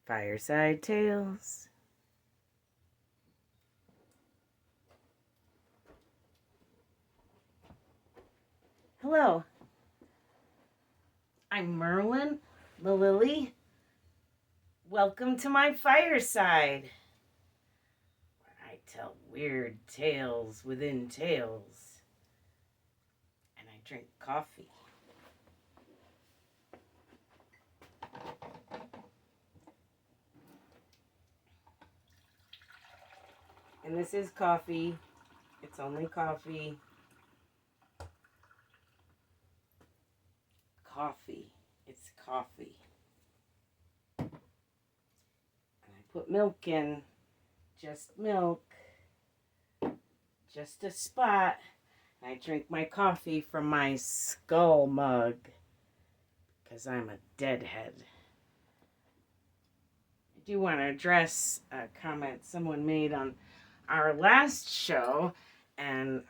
Fireside Tales. Hello, I'm Merlin, Mililli. Welcome to my fireside, where I tell weird tales within tales, and I drink coffee. And this is coffee. It's only coffee. Coffee. It's coffee. And I put milk in. Just milk. Just a spot. And I drink my coffee from my skull mug. Because I'm a deadhead. I do want to address a comment someone made on our last show, and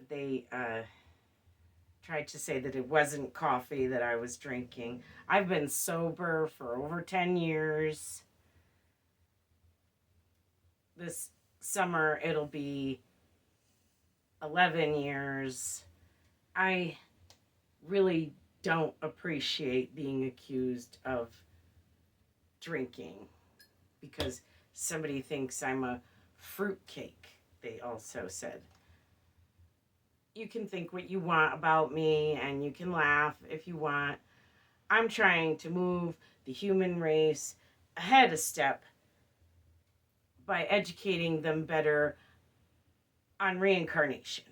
they tried to say that it wasn't coffee that I was drinking. I've been sober for over 10 years. This summer it'll be 11 years. I really don't appreciate being accused of drinking because somebody thinks I'm a fruitcake, they also said. You can think what you want about me and you can laugh if you want. I'm trying to move the human race ahead a step by educating them better on reincarnation.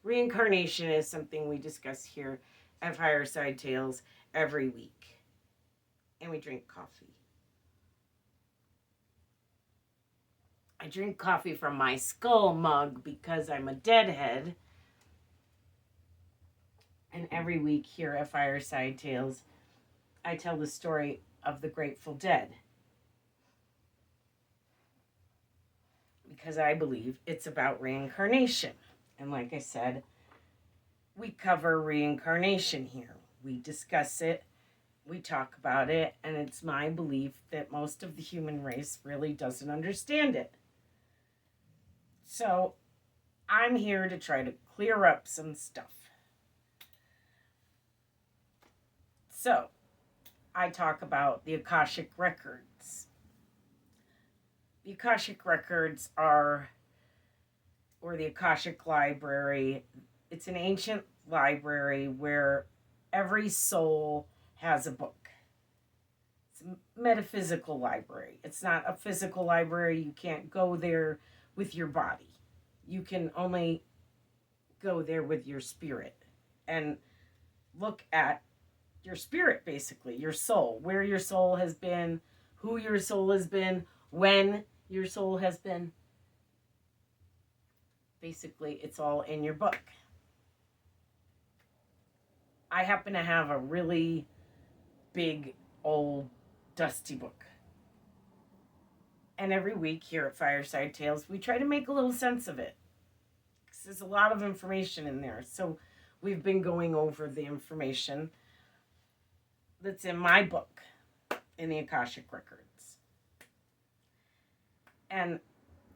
Reincarnation is something we discuss here at Fireside Tales every week. And we drink coffee. I drink coffee from my skull mug because I'm a deadhead. And every week here at Fireside Tales, I tell the story of the Grateful Dead. Because I believe it's about reincarnation. And like I said, we cover reincarnation here. We discuss it, we talk about it, and it's my belief that most of the human race really doesn't understand it. So, I'm here to try to clear up some stuff. So, I talk about the Akashic Records. The Akashic Records or the Akashic Library, it's an ancient library where every soul has a book. It's a metaphysical library. It's not a physical library. You can't go there with your body. You can only go there with your spirit and look at your spirit, basically, your soul, where your soul has been, who your soul has been, when your soul has been. Basically, it's all in your book. I happen to have a really big, old, dusty book. And every week here at Fireside Tales, we try to make a little sense of it. Because there's a lot of information in there. So we've been going over the information that's in my book, in the Akashic Records. And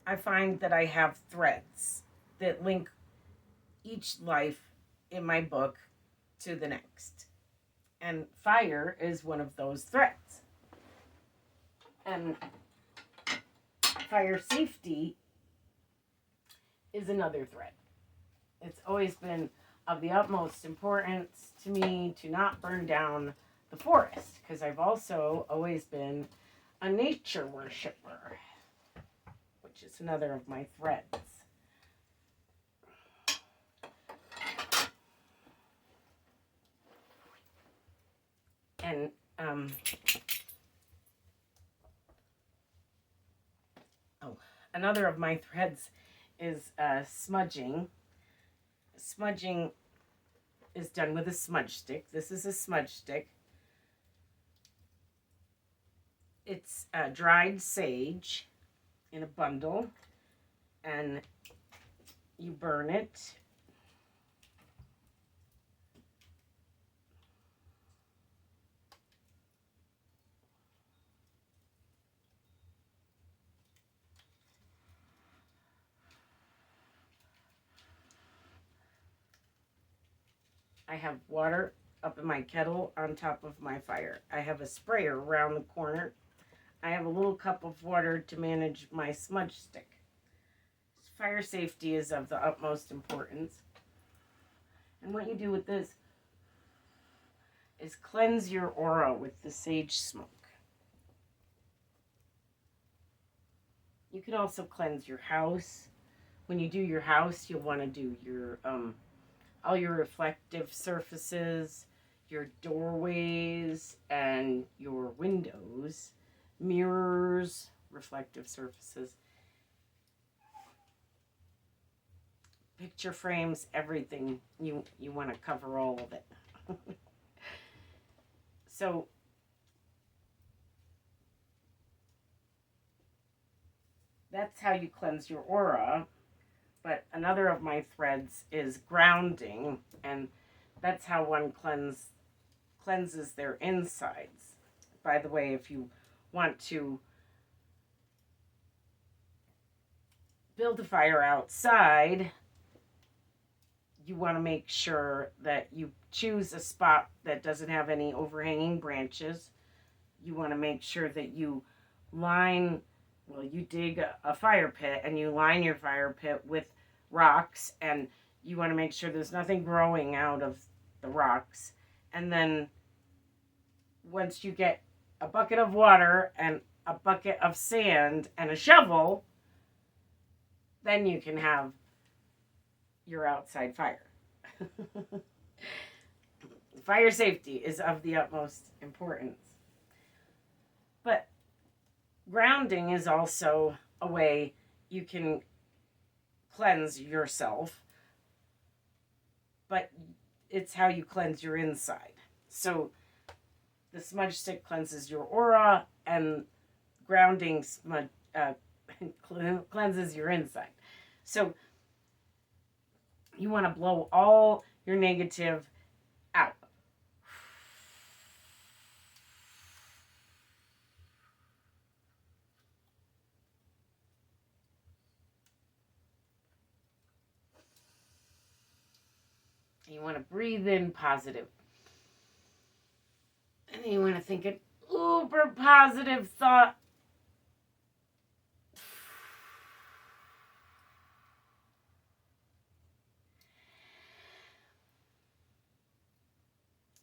I find that I have threads that link each life in my book to the next. And fire is one of those threads. And fire safety is another thread. It's always been of the utmost importance to me to not burn down the forest, because I've also always been a nature worshiper, which is another of my threads. And another of my threads is smudging. Smudging is done with a smudge stick. This is a smudge stick. It's dried sage in a bundle, and you burn it. I have water up in my kettle on top of my fire. I have a sprayer around the corner. I have a little cup of water to manage my smudge stick. Fire safety is of the utmost importance. And what you do with this is cleanse your aura with the sage smoke. You can also cleanse your house. When you do your house, you'll want to do your all your reflective surfaces, your doorways and your windows, mirrors, reflective surfaces, picture frames, everything. You want to cover all of it. So that's how you cleanse your aura. But another of my threads is grounding, and that's how one cleanses their insides. By the way, if you want to build a fire outside, you want to make sure that you choose a spot that doesn't have any overhanging branches. You want to make sure that you dig a fire pit and you line your fire pit with rocks, and you want to make sure there's nothing growing out of the rocks. And then once you get a bucket of water and a bucket of sand and a shovel, then you can have your outside fire. Fire safety is of the utmost importance. But grounding is also a way you can cleanse yourself, but it's how you cleanse your inside. So the smudge stick cleanses your aura, and grounding cleanses your inside. So you want to blow all your negative out. You want to breathe in positive. And then you want to think an uber positive thought.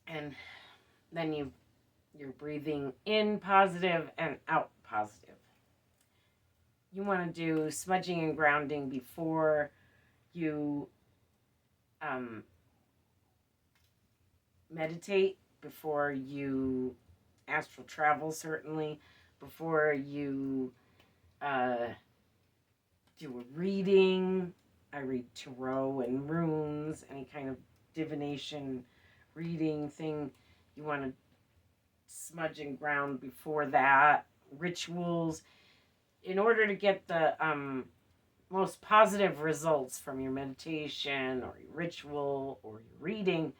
And then you're breathing in positive and out positive. You want to do smudging and grounding before you meditate, before you astral travel, certainly, before you do a reading. I read tarot and runes, any kind of divination reading thing. You want to smudge and ground before that. Rituals. In order to get the most positive results from your meditation or your ritual or your reading,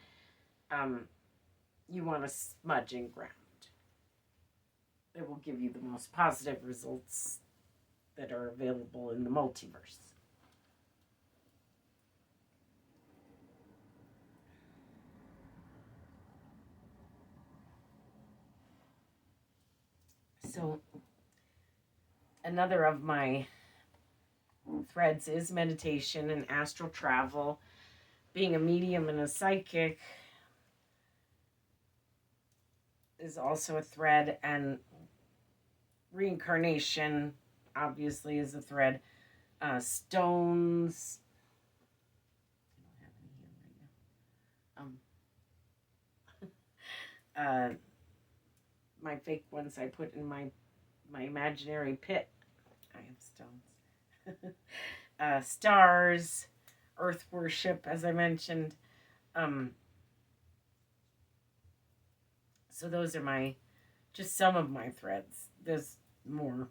you want to smudge and ground. It will give you the most positive results that are available in the multiverse. So another of my threads is meditation and astral travel. Being a medium and a psychic is also a thread, and reincarnation obviously is a thread. Stones. I don't have any here right now. My fake ones I put in my imaginary pit. I have stones. Stars, earth worship, as I mentioned. So those are just some of my threads. There's more.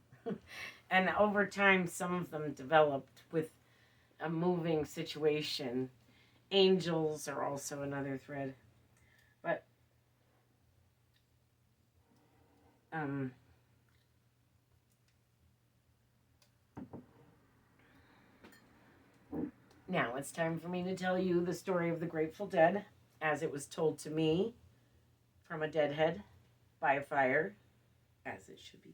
And over time, some of them developed with a moving situation. Angels are also another thread. But now it's time for me to tell you the story of the Grateful Dead as it was told to me from a deadhead by a fire, as it should be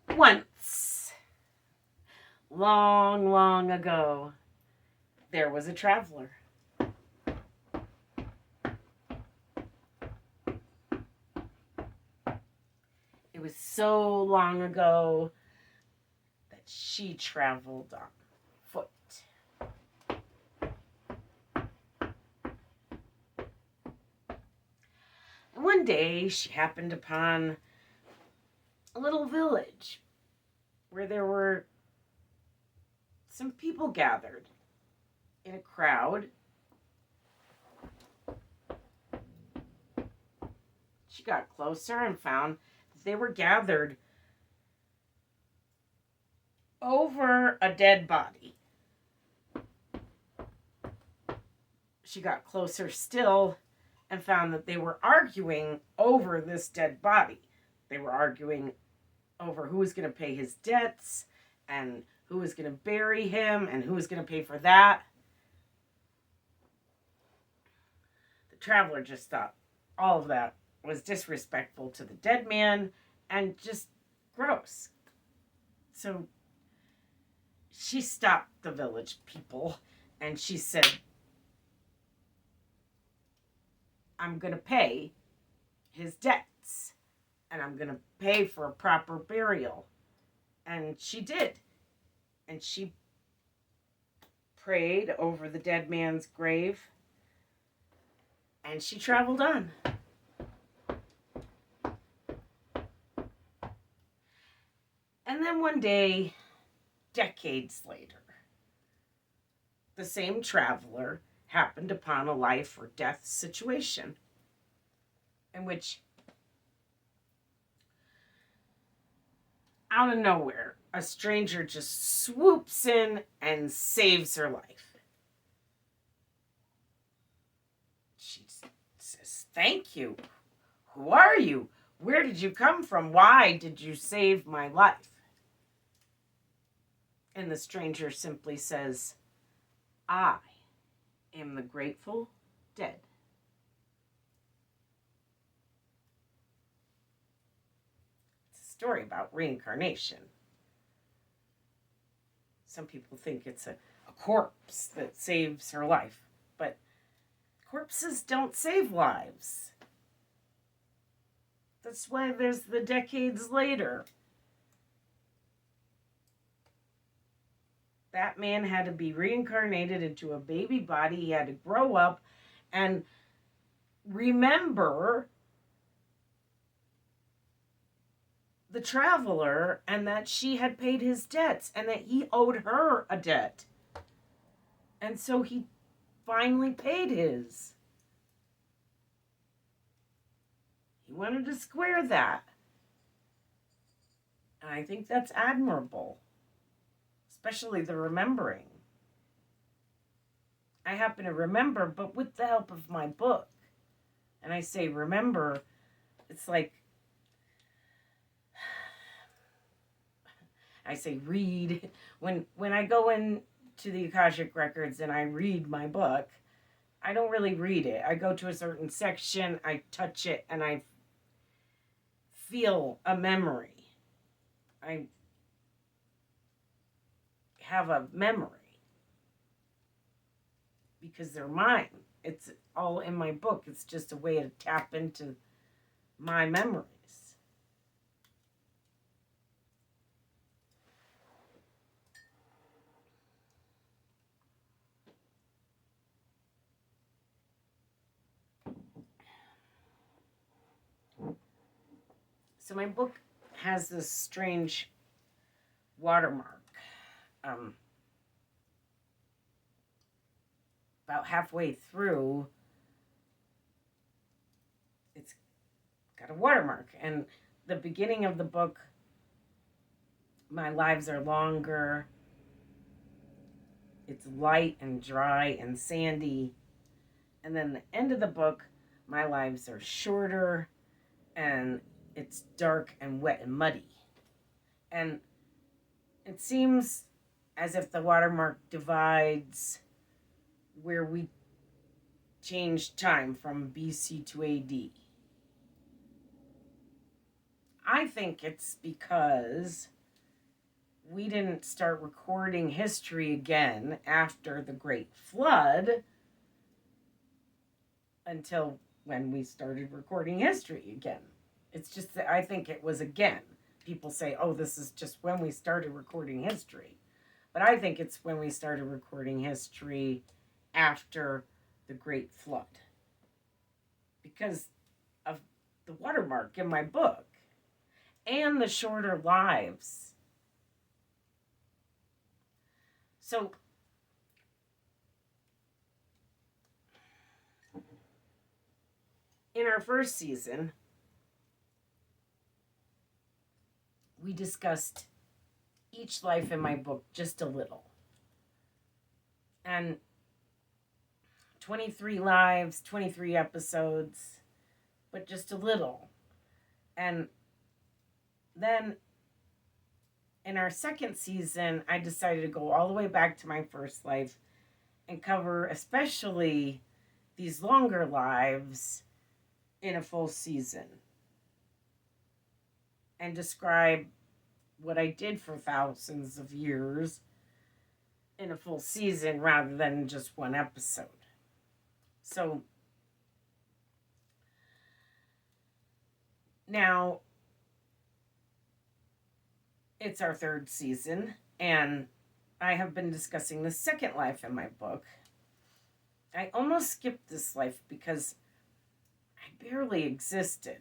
told. Once, long, long ago, there was a traveler. It was so long ago that she traveled on foot. And one day she happened upon a little village where there were some people gathered in a crowd. She got closer and found that they were gathered over a dead body. She got closer still and found that they were arguing over this dead body. They were arguing over who was going to pay his debts and who was going to bury him and who was going to pay for that. The traveler just thought all of that was disrespectful to the dead man and just gross. So she stopped the village people and she said, I'm going to pay his debts and I'm going to pay for a proper burial. And she did. And she prayed over the dead man's grave and she traveled on. And then one day, decades later, the same traveler happened upon a life or death situation in which, out of nowhere, a stranger just swoops in and saves her life. She says, "Thank you. Who are you? Where did you come from? Why did you save my life?" And the stranger simply says, "I am the Grateful Dead." It's a story about reincarnation. Some people think it's a corpse that saves her life, but corpses don't save lives. That's why there's the decades later. That man had to be reincarnated into a baby body. He had to grow up and remember the traveler and that she had paid his debts and that he owed her a debt. And so he finally paid his. He wanted to square that. And I think that's admirable. Especially the remembering. I happen to remember, but with the help of my book. And I say remember, it's like, I say read. When I go into the Akashic Records and I read my book, I don't really read it. I go to a certain section, I touch it, and I feel a memory. I have a memory because they're mine. It's all in my book. It's just a way to tap into my memories. So my book has this strange watermark. About halfway through, it's got a watermark. And the beginning of the book, my lives are longer. It's light and dry and sandy. And then the end of the book, my lives are shorter and it's dark and wet and muddy. And it seems as if the watermark divides where we change time from BC to AD. I think it's because we didn't start recording history again after the Great Flood until when we started recording history again. It's just that I think it was again. People say, oh, this is just when we started recording history. But I think it's when we started recording history after the Great Flood. Because of the watermark in my book and the shorter lives. So in our first season, we discussed each life in my book just a little. And 23 lives, 23 episodes, but just a little. And then in our second season, I decided to go all the way back to my first life and cover especially these longer lives in a full season and describe what I did for thousands of years in a full season rather than just one episode. So now it's our third season, and I have been discussing the second life in my book. I almost skipped this life because I barely existed.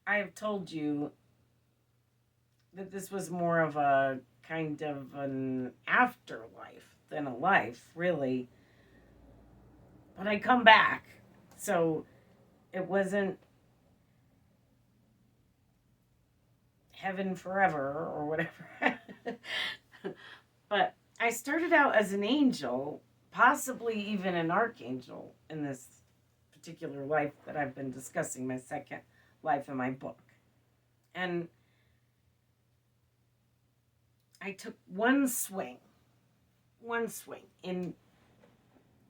I have told you that this was more of a kind of an afterlife than a life, really. But I come back, so it wasn't heaven forever or whatever. But I started out as an angel, possibly even an archangel in this particular life that I've been discussing, my second life in my book. And I took one swing in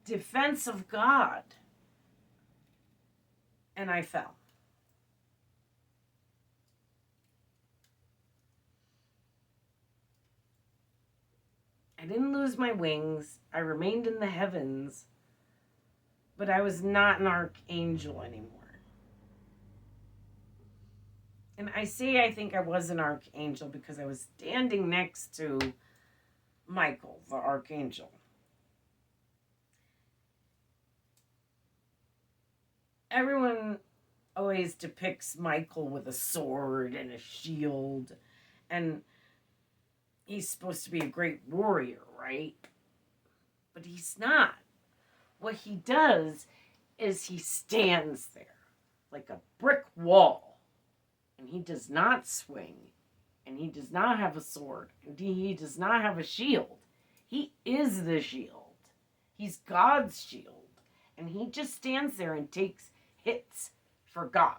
defense of God, and I fell. I didn't lose my wings. I remained in the heavens, but I was not an archangel anymore. And I say I think I was an archangel because I was standing next to Michael, the archangel. Everyone always depicts Michael with a sword and a shield, and he's supposed to be a great warrior, right? But he's not. What he does is he stands there like a brick wall, and he does not swing, and he does not have a sword, and he does not have a shield. He is the shield. He's God's shield, and he just stands there and takes hits for God,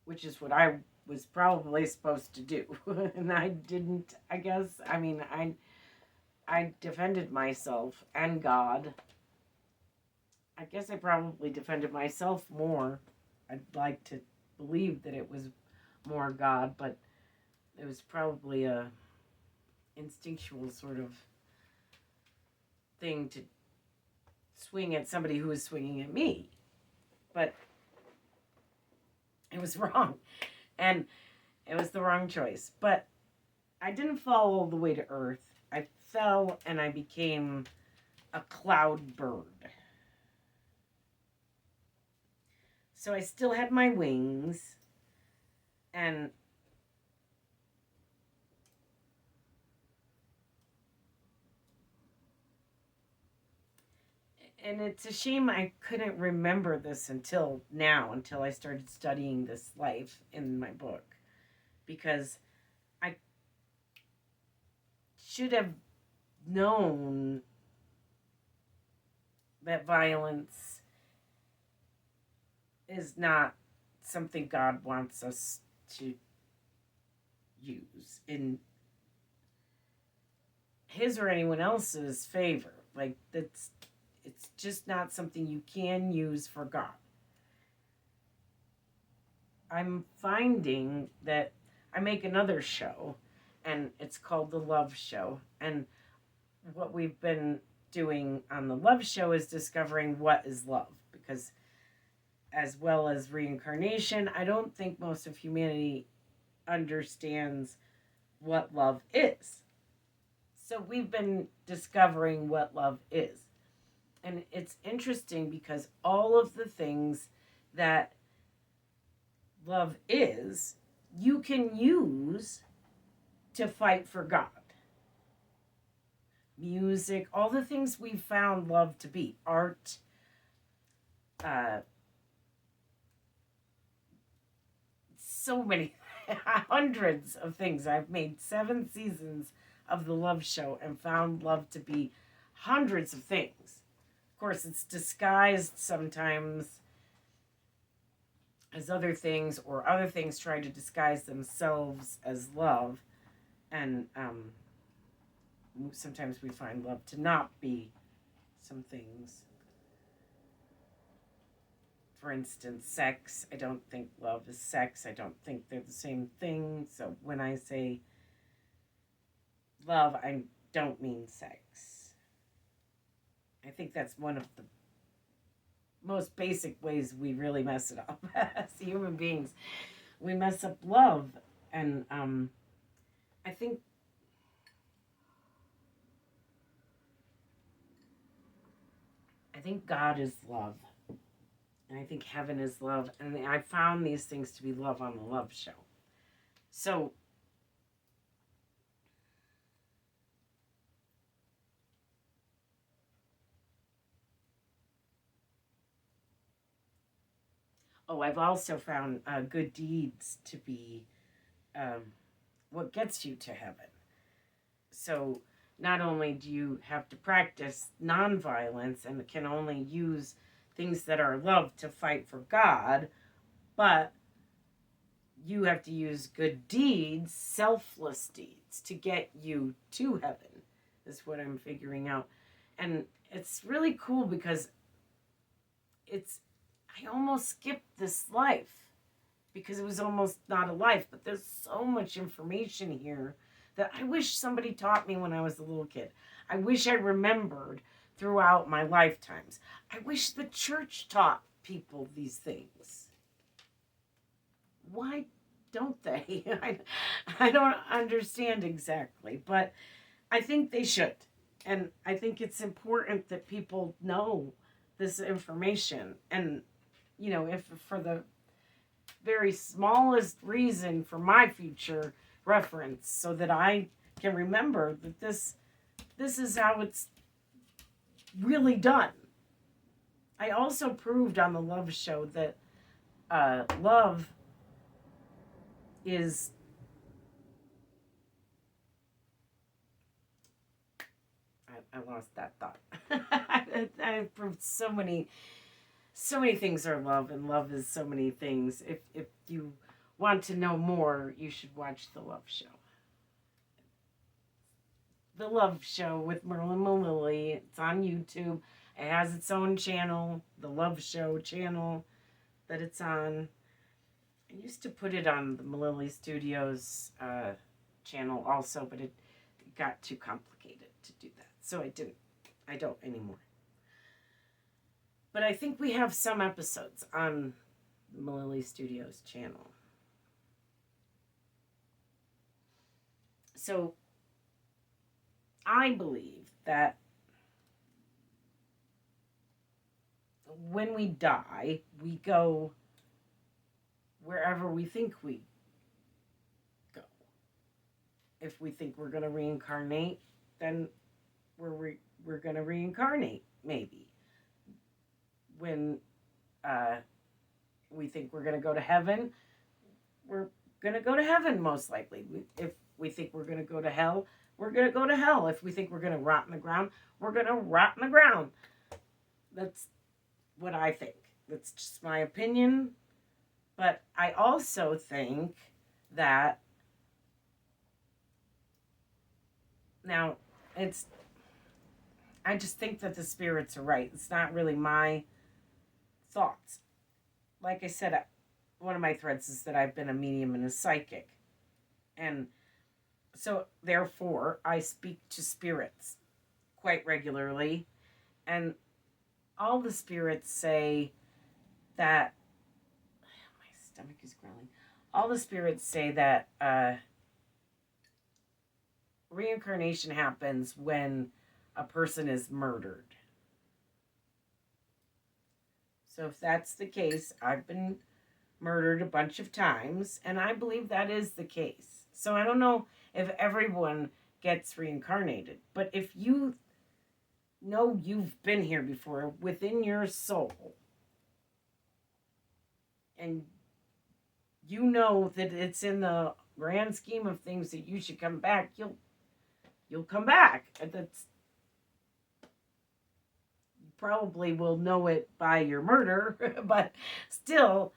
which is what I was probably supposed to do. And I didn't, I guess. I mean, I defended myself and God. I guess I probably defended myself more. I'd like to believe that it was more God, but it was probably a instinctual sort of thing to swing at somebody who was swinging at me. But it was wrong. And it was the wrong choice. But I didn't fall all the way to earth. I fell and I became a cloud bird. So I still had my wings. And it's a shame I couldn't remember this until now, until I started studying this life in my book. Because I should have known that violence is not something God wants us to use in his or anyone else's favor. Like, it's just not something you can use for God. I'm finding that I make another show, and it's called The Love Show. And what we've been doing on The Love Show is discovering what is love. Because as well as reincarnation, I don't think most of humanity understands what love is. So we've been discovering what love is. And it's interesting because all of the things that love is, you can use to fight for God. Music, all the things we've found love to be. Art, so many, hundreds of things. I've made 7 seasons of The Love Show and found love to be hundreds of things. Of course, it's disguised sometimes as other things, or other things try to disguise themselves as love. And sometimes we find love to not be some things. For instance, sex. I don't think love is sex. I don't think they're the same thing. So when I say love, I don't mean sex. I think that's one of the most basic ways we really mess it up as human beings. We mess up love. And I think God is love. And I think heaven is love. And I found these things to be love on The Love Show. So I've also found good deeds to be what gets you to heaven. So not only do you have to practice nonviolence and can only use things that are love to fight for God, but you have to use good deeds, selfless deeds, to get you to heaven, is what I'm figuring out. And it's really cool because I almost skipped this life because it was almost not a life, but there's so much information here that I wish somebody taught me when I was a little kid. I wish I remembered throughout my lifetimes. I wish the church taught people these things. Why don't they? I don't understand exactly, but I think they should. And I think it's important that people know this information. And, if for the very smallest reason for my future reference, so that I can remember that this is how it's really done. I also proved on The Love Show that love is I lost that thought. I proved so many things are love, and love is so many things. If you want to know more, you should watch The Love Show. The Love Show with Merlin and Mililli. It's on YouTube. It has its own channel, The Love Show channel that it's on. I used to put it on the Mililli Studios channel also, but it got too complicated to do that. So I don't anymore. But I think we have some episodes on the Mililli Studios channel. So I believe that when we die, we go wherever we think we go. If we think we're going to reincarnate, then we're going to reincarnate, maybe. When we think we're going to go to heaven, we're going to go to heaven, most likely. If we think we're going to go to hell, we're going to go to hell. If we think we're going to rot in the ground, we're going to rot in the ground. That's what I think. That's just my opinion. But I also think that, now, it's, I just think that the spirits are right. It's not really my thoughts. Like I said, one of my threads is that I've been a medium and a psychic. And so, therefore, I speak to spirits quite regularly. And all the spirits say that, my stomach is growling. All the spirits say that reincarnation happens when a person is murdered. So if that's the case, I've been murdered a bunch of times, and I believe that is the case. So I don't know if everyone gets reincarnated, but if you know you've been here before within your soul, and you know that it's in the grand scheme of things that you should come back, you'll come back. And that's, you probably will know it by your murder, but still.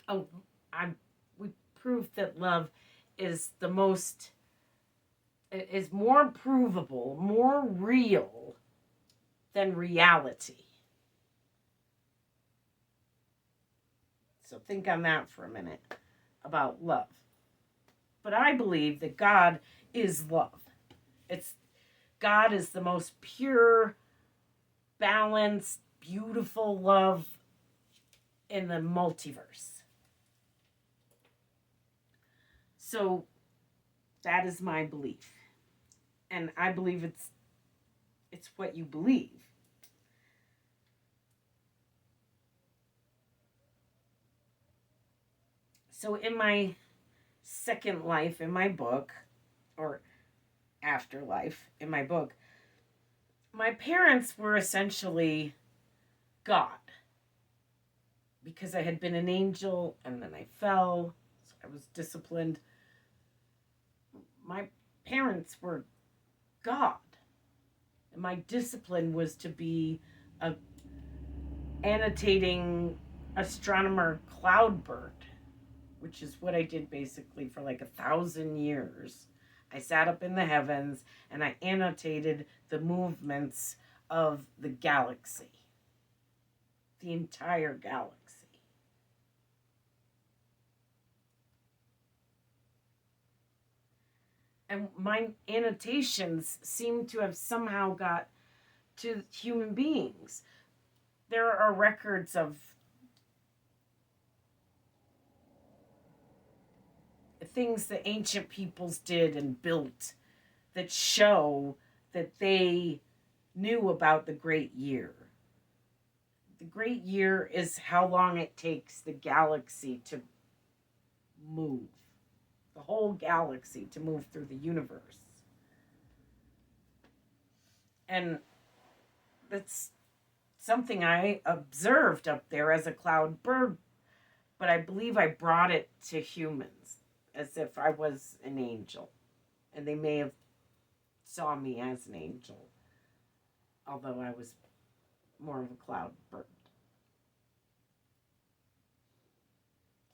Oh, we proved that love is the most, is more provable, more real than reality. So think on that for a minute about love. But I believe that God is love. It's, God is the most pure, balanced, beautiful love in the multiverse. So that is my belief. And I believe it's what you believe. So in my second life in my book, or afterlife in my book, my parents were essentially God. Because I had been an angel and then I fell, so I was disciplined. My parents were God. And my discipline was to be a annotating astronomer cloudbird, which is what I did basically for like 1,000 years. I sat up in the heavens and I annotated the movements of the galaxy, the entire galaxy. And my annotations seem to have somehow got to human beings. There are records of things that ancient peoples did and built that show that they knew about the great year. The great year is how long it takes the galaxy to move, the whole galaxy to move through the universe. And that's something I observed up there as a cloud bird, but I believe I brought it to humans as if I was an angel. And they may have saw me as an angel, although I was more of a cloud bird.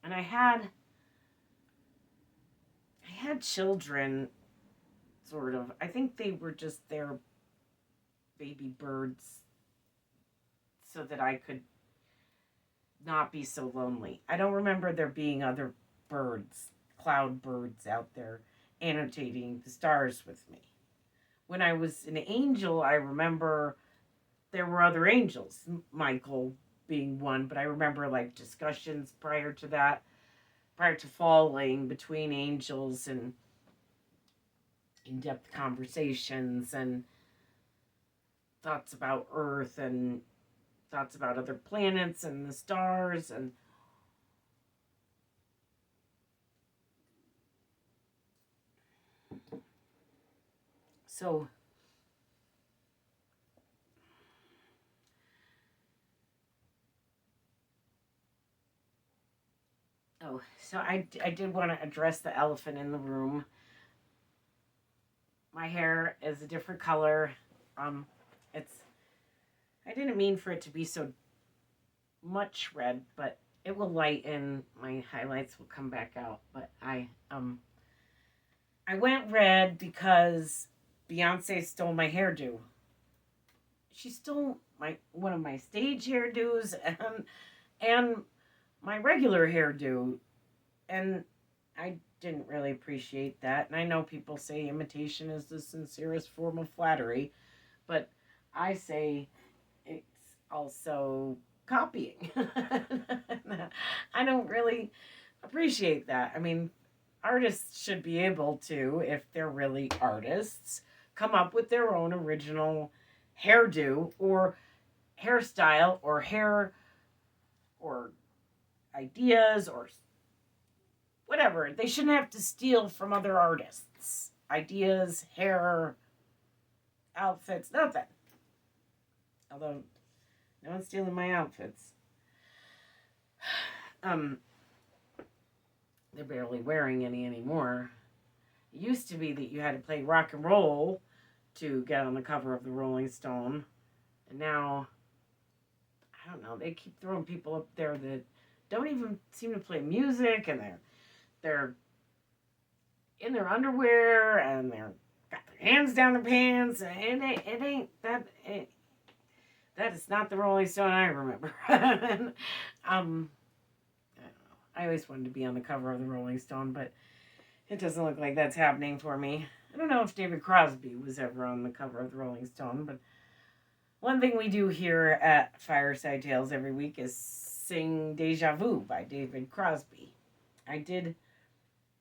And I had children, sort of. I think they were just their baby birds so that I could not be so lonely. I don't remember there being other birds, cloud birds out there annotating the stars with me. When I was an angel, I remember there were other angels, Michael being one, but I remember like discussions prior to that, prior to falling, between angels and in-depth conversations and thoughts about Earth and thoughts about other planets and the stars. And so I did want to address the elephant in the room. My hair is a different color. It's, I didn't mean for it to be so much red, but it will lighten. My highlights will come back out. But I went red because Beyonce stole my hairdo. She stole one of my stage hairdos and my regular hairdo, and I didn't really appreciate that. And I know people say imitation is the sincerest form of flattery, but I say it's also copying. I don't really appreciate that. I mean, artists should be able to, if they're really artists, come up with their own original hairdo or hairstyle or hair or ideas or whatever. They shouldn't have to steal from other artists' ideas, hair, outfits, nothing. Although no one's stealing my outfits. They're barely wearing any anymore. It used to be that you had to play rock and roll to get on the cover of the Rolling Stone. And now, I don't know, they keep throwing people up there that don't even seem to play music, and they're in their underwear, and they're got their hands down their pants, and it ain't that. That is not the Rolling Stone I remember. I don't know. I always wanted to be on the cover of the Rolling Stone, but it doesn't look like that's happening for me. I don't know if David Crosby was ever on the cover of the Rolling Stone, but one thing we do here at Fireside Tales every week is sing Deja Vu by David Crosby. I did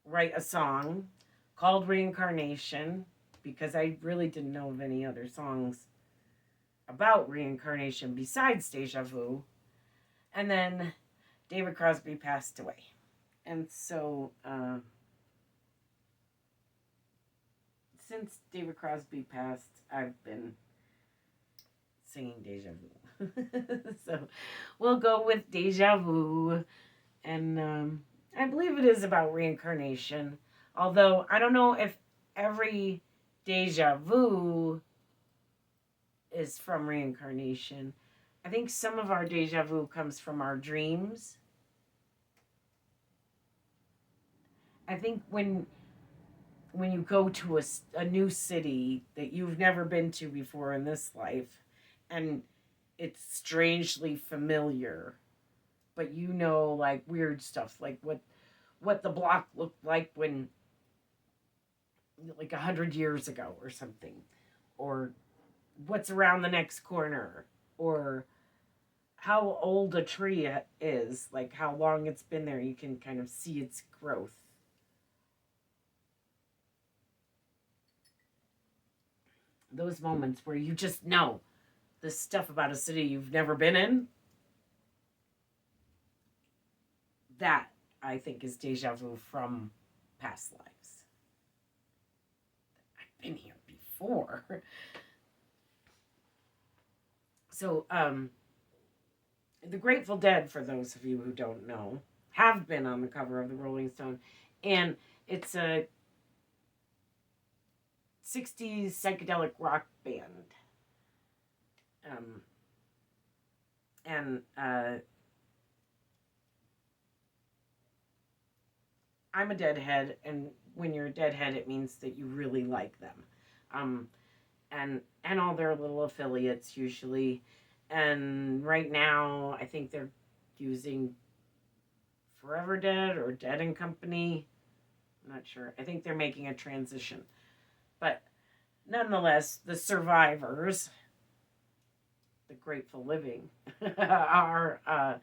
write a song called Reincarnation because I really didn't know of any other songs about reincarnation besides Deja Vu. And then David Crosby passed away. And so, since David Crosby passed, I've been singing Deja Vu. So, we'll go with Deja Vu. And I believe it is about reincarnation. Although, I don't know if every Deja Vu is from reincarnation. I think some of our deja vu comes from our dreams. I think when you go to a new city that you've never been to before in this life, and it's strangely familiar, but you know, like weird stuff, like what the block looked like when, like 100 years ago or something, or what's around the next corner, or how old a tree is, like how long it's been there. You can kind of see its growth. Those moments where you just know this stuff about a city you've never been in, that I think is deja vu from past lives. I've been here before. So, the Grateful Dead, for those of you who don't know, have been on the cover of the Rolling Stone. And it's a 60s psychedelic rock band. I'm a Deadhead, and when you're a Deadhead, it means that you really like them. And all their little affiliates usually. And right now, I think they're using Forever Dead or Dead and Company. I'm not sure. I think they're making a transition. But nonetheless, the survivors, the grateful living, are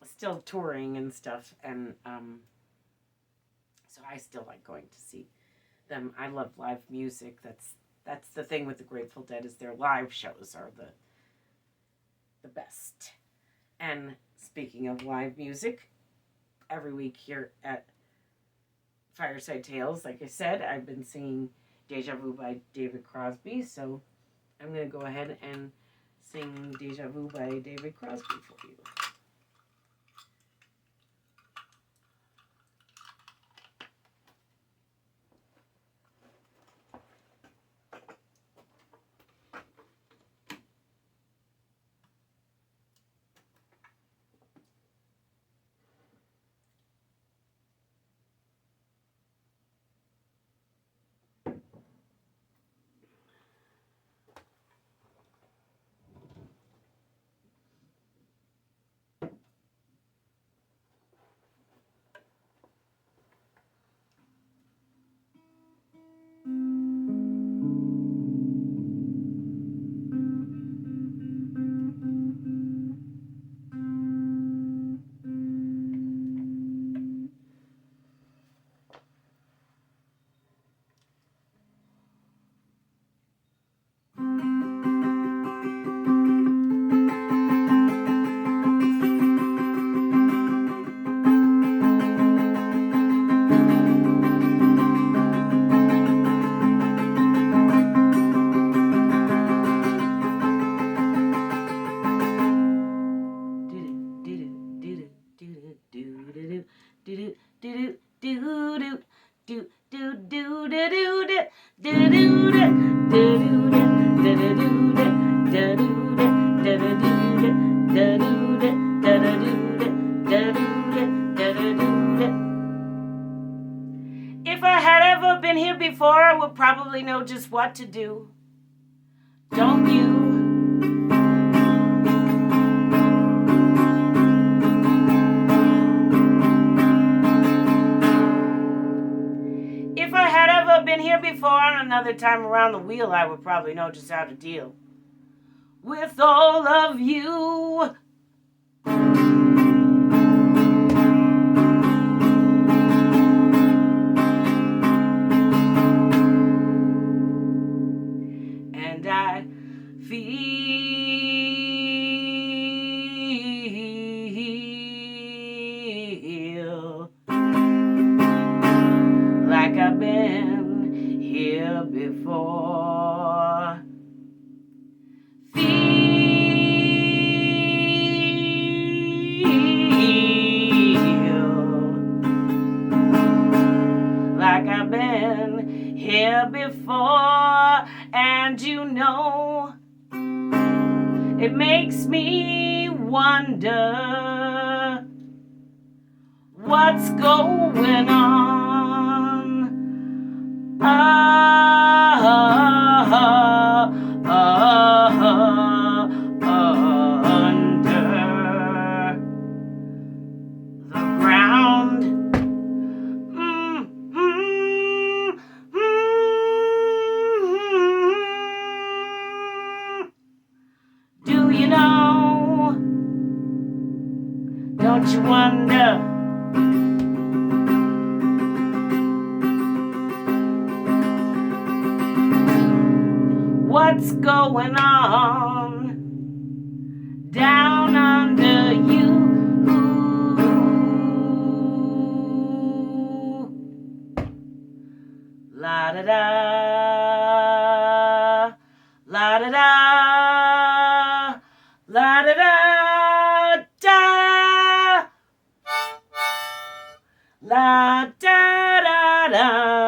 still touring and stuff. And so I still like going to see them. I love live music. That's the thing with the Grateful Dead, is their live shows are the best. And speaking of live music, every week here at Fireside Tales, like I said, I've been singing Deja Vu by David Crosby, so I'm going to go ahead and sing Deja Vu by David Crosby for you. before, I would probably know just what to do. Don't you? If I had ever been here before, another time around the wheel, I would probably know just how to deal with all of you. And I feel like I've been here before. Like I've been here before, and you know, it makes me wonder what's going on under the ground. Do you know? Don't you wonder? What's going on down under you? La da da, la da da, la da da da, la da da da da.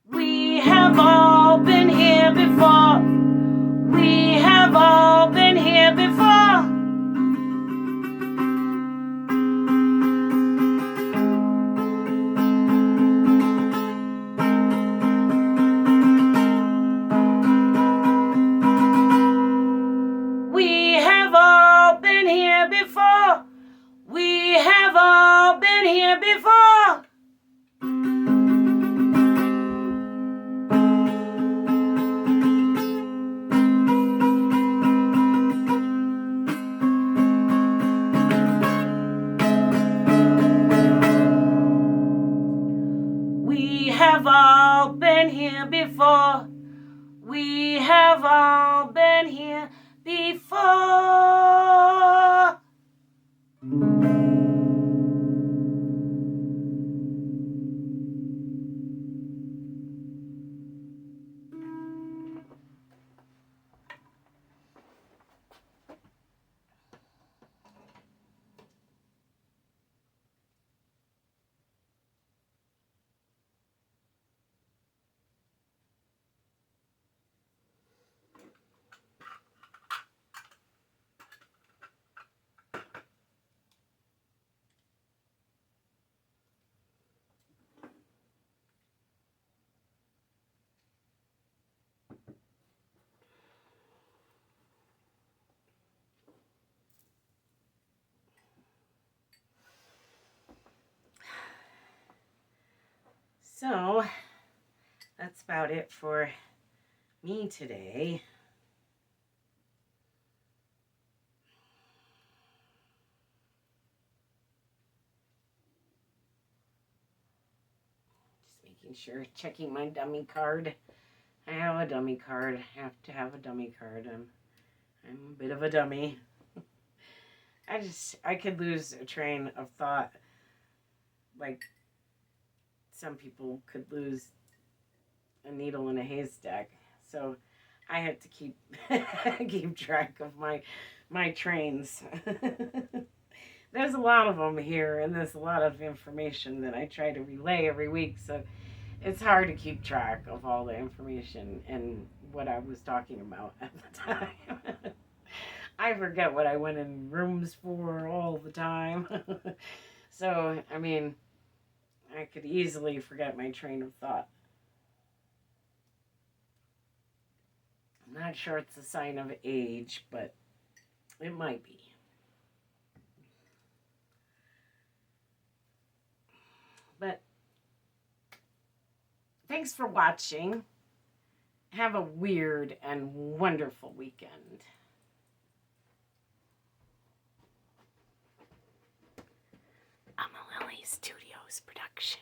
We have all been here before. We have all been here before. We have all been here before. We have all been here before. We have all been here before. We have all been here before. So, that's about it for me today. Just making sure, checking my dummy card. I have a dummy card. Have to have a dummy card. I'm a bit of a dummy. I could lose a train of thought like some people could lose a needle in a haystack. So I have to keep keep track of my trains. There's a lot of them here, and there's a lot of information that I try to relay every week. So it's hard to keep track of all the information and what I was talking about at the time. I forget what I went in rooms for all the time. So, I mean, I could easily forget my train of thought. I'm not sure it's a sign of age, but it might be. But thanks for watching. Have a weird and wonderful weekend. A Mililli Studios production.